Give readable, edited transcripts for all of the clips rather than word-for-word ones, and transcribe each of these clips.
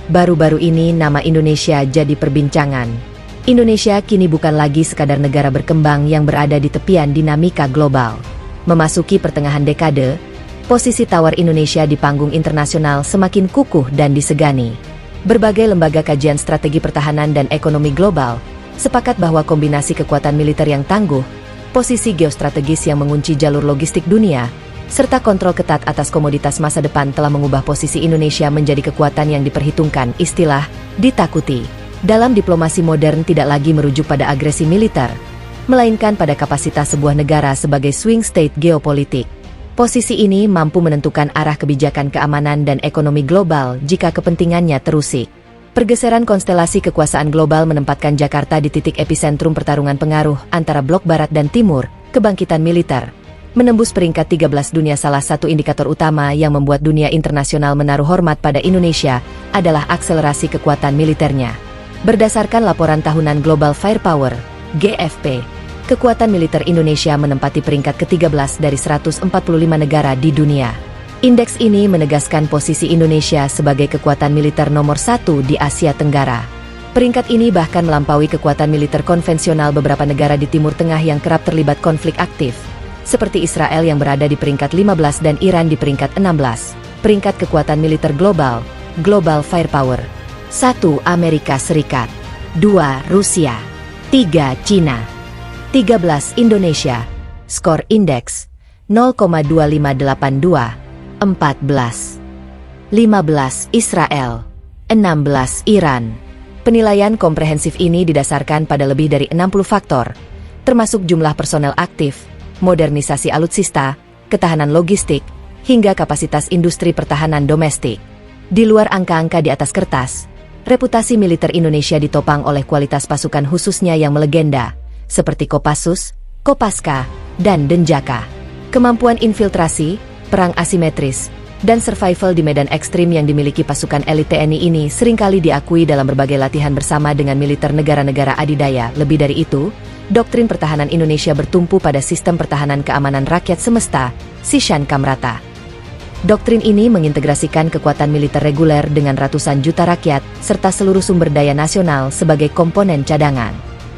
Baru-baru ini nama Indonesia jadi perbincangan. Indonesia kini bukan lagi sekadar negara berkembang yang berada di tepian dinamika global. Memasuki pertengahan dekade, posisi tawar Indonesia di panggung internasional semakin kukuh dan disegani. Berbagai lembaga kajian strategi pertahanan dan ekonomi global sepakat bahwa kombinasi kekuatan militer yang tangguh, posisi geostrategis yang mengunci jalur logistik dunia, serta kontrol ketat atas komoditas masa depan telah mengubah posisi Indonesia menjadi kekuatan yang diperhitungkan. Istilah ditakuti dalam diplomasi modern tidak lagi merujuk pada agresi militer, melainkan pada kapasitas sebuah negara sebagai swing state geopolitik. Posisi ini mampu menentukan arah kebijakan keamanan dan ekonomi global jika kepentingannya terusik. Pergeseran konstelasi kekuasaan global menempatkan Jakarta di titik epicentrum pertarungan pengaruh antara blok barat dan timur, kebangkitan militer. Menembus peringkat 13 dunia. Salah satu indikator utama yang membuat dunia internasional menaruh hormat pada Indonesia adalah akselerasi kekuatan militernya. Berdasarkan laporan tahunan Global Firepower, GFP, kekuatan militer Indonesia menempati peringkat ke-13 dari 145 negara di dunia. Indeks ini menegaskan posisi Indonesia sebagai kekuatan militer nomor 1 di Asia Tenggara. Peringkat ini bahkan melampaui kekuatan militer konvensional beberapa negara di Timur Tengah yang kerap terlibat konflik aktif, seperti Israel yang berada di peringkat 15 dan Iran di peringkat 16. Peringkat kekuatan militer global, Global Firepower. 1. Amerika Serikat. 2. Rusia. 3. Cina. 13. Indonesia. Skor indeks 0,2582. 14. 15. Israel. 16. Iran. Penilaian komprehensif ini didasarkan pada lebih dari 60 faktor, termasuk jumlah personel aktif, modernisasi alutsista, ketahanan logistik, hingga kapasitas industri pertahanan domestik. Di luar angka-angka di atas kertas, reputasi militer Indonesia ditopang oleh kualitas pasukan khususnya yang melegenda, seperti Kopassus, Kopaska, dan Denjaka. Kemampuan infiltrasi, perang asimetris, dan survival di medan ekstrim yang dimiliki pasukan elit TNI ini seringkali diakui dalam berbagai latihan bersama dengan militer negara-negara adidaya. Lebih dari itu, doktrin pertahanan Indonesia bertumpu pada sistem pertahanan keamanan rakyat semesta, Sishan Kamrata. Doktrin ini mengintegrasikan kekuatan militer reguler dengan ratusan juta rakyat, serta seluruh sumber daya nasional sebagai komponen cadangan.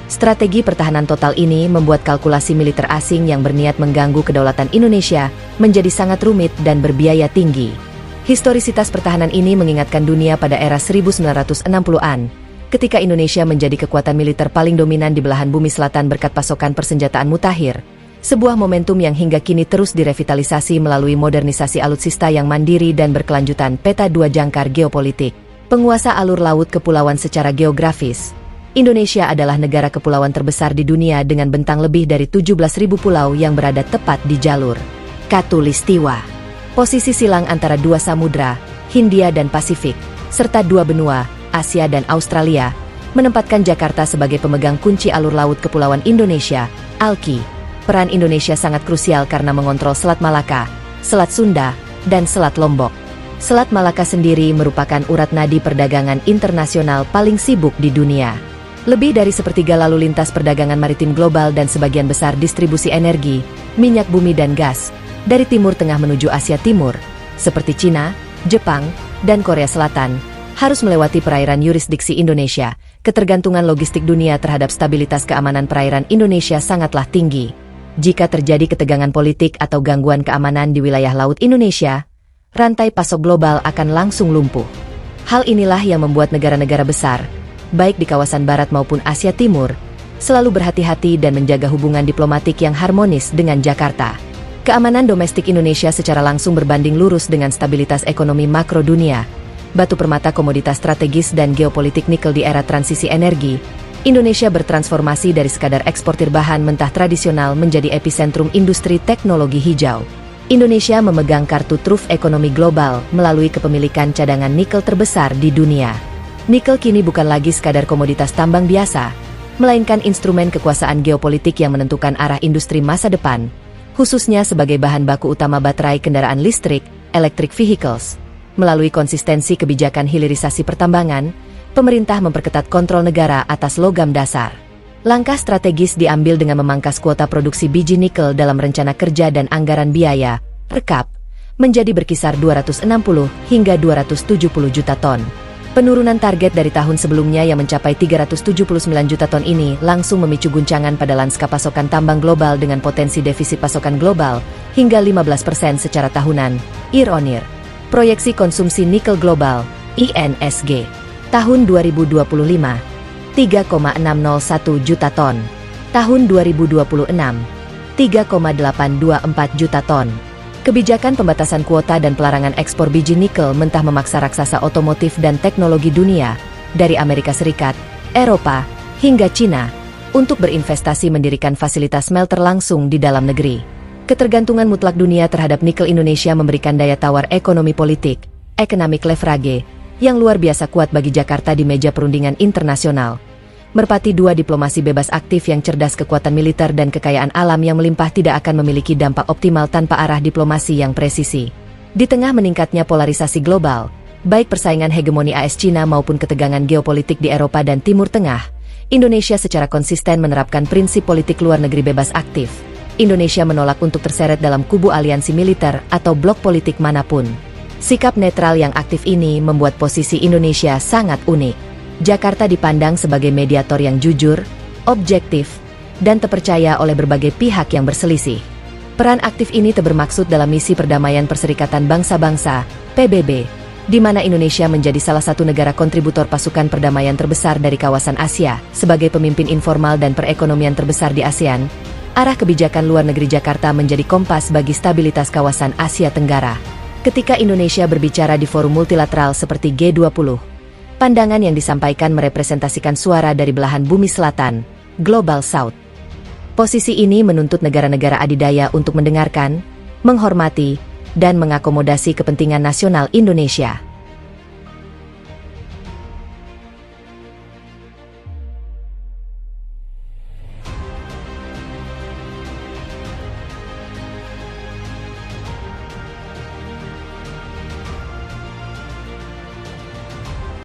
Strategi pertahanan total ini membuat kalkulasi militer asing yang berniat mengganggu kedaulatan Indonesia menjadi sangat rumit dan berbiaya tinggi. Historisitas pertahanan ini mengingatkan dunia pada era 1960-an, ketika Indonesia menjadi kekuatan militer paling dominan di belahan bumi selatan berkat pasokan persenjataan mutakhir, sebuah momentum yang hingga kini terus direvitalisasi melalui modernisasi alutsista yang mandiri dan berkelanjutan. Peta 2 jangkar geopolitik. Penguasa alur laut kepulauan. Secara geografis, Indonesia adalah negara kepulauan terbesar di dunia dengan bentang lebih dari 17.000 pulau yang berada tepat di jalur Katulistiwa. Posisi silang antara dua samudra, Hindia dan Pasifik, serta dua benua, Asia dan Australia, menempatkan Jakarta sebagai pemegang kunci alur laut kepulauan Indonesia, ALKI. Peran Indonesia sangat krusial karena mengontrol Selat Malaka, Selat Sunda, dan Selat Lombok. Selat Malaka sendiri merupakan urat nadi perdagangan internasional paling sibuk di dunia. Lebih dari sepertiga lalu lintas perdagangan maritim global dan sebagian besar distribusi energi, minyak bumi dan gas, dari Timur Tengah menuju Asia Timur, seperti Cina, Jepang, dan Korea Selatan, harus melewati perairan yurisdiksi Indonesia. Ketergantungan logistik dunia terhadap stabilitas keamanan perairan Indonesia sangatlah tinggi. Jika terjadi ketegangan politik atau gangguan keamanan di wilayah laut Indonesia, rantai pasok global akan langsung lumpuh. Hal inilah yang membuat negara-negara besar, baik di kawasan barat maupun Asia Timur, selalu berhati-hati dan menjaga hubungan diplomatik yang harmonis dengan Jakarta. Keamanan domestik Indonesia secara langsung berbanding lurus dengan stabilitas ekonomi makro dunia. Batu permata komoditas strategis dan geopolitik nikel di era transisi energi, Indonesia bertransformasi dari sekadar eksportir bahan mentah tradisional menjadi epicentrum industri teknologi hijau. Indonesia memegang kartu truf ekonomi global melalui kepemilikan cadangan nikel terbesar di dunia. Nikel kini bukan lagi sekadar komoditas tambang biasa, melainkan instrumen kekuasaan geopolitik yang menentukan arah industri masa depan, khususnya sebagai bahan baku utama baterai kendaraan listrik, electric vehicles. Melalui konsistensi kebijakan hilirisasi pertambangan, pemerintah memperketat kontrol negara atas logam dasar. Langkah strategis diambil dengan memangkas kuota produksi biji nikel dalam rencana kerja dan anggaran biaya, RKAP, menjadi berkisar 260 hingga 270 juta ton. Penurunan target dari tahun sebelumnya yang mencapai 379 juta ton ini langsung memicu guncangan pada lanskap pasokan tambang global dengan potensi defisit pasokan global hingga 15% secara tahunan, year on year. Proyeksi konsumsi nikel global, INSG, tahun 2025, 3,601 juta ton. Tahun 2026, 3,824 juta ton. Kebijakan pembatasan kuota dan pelarangan ekspor biji nikel mentah memaksa raksasa otomotif dan teknologi dunia, dari Amerika Serikat, Eropa, hingga Cina, untuk berinvestasi mendirikan fasilitas smelter langsung di dalam negeri. Ketergantungan mutlak dunia terhadap nikel Indonesia memberikan daya tawar ekonomi politik, economic leverage, yang luar biasa kuat bagi Jakarta di meja perundingan internasional. Merpati dua diplomasi bebas aktif yang cerdas, kekuatan militer dan kekayaan alam yang melimpah tidak akan memiliki dampak optimal tanpa arah diplomasi yang presisi. Di tengah meningkatnya polarisasi global, baik persaingan hegemoni AS Cina maupun ketegangan geopolitik di Eropa dan Timur Tengah, Indonesia secara konsisten menerapkan prinsip politik luar negeri bebas aktif. Indonesia menolak untuk terseret dalam kubu aliansi militer atau blok politik manapun. Sikap netral yang aktif ini membuat posisi Indonesia sangat unik. Jakarta dipandang sebagai mediator yang jujur, objektif, dan terpercaya oleh berbagai pihak yang berselisih. Peran aktif ini bermaksud dalam misi perdamaian Perserikatan Bangsa-Bangsa, PBB, di mana Indonesia menjadi salah satu negara kontributor pasukan perdamaian terbesar dari kawasan Asia. Sebagai pemimpin informal dan perekonomian terbesar di ASEAN, arah kebijakan luar negeri Jakarta menjadi kompas bagi stabilitas kawasan Asia Tenggara. Ketika Indonesia berbicara di forum multilateral seperti G20, pandangan yang disampaikan merepresentasikan suara dari belahan bumi selatan, Global South. Posisi ini menuntut negara-negara adidaya untuk mendengarkan, menghormati, dan mengakomodasi kepentingan nasional Indonesia.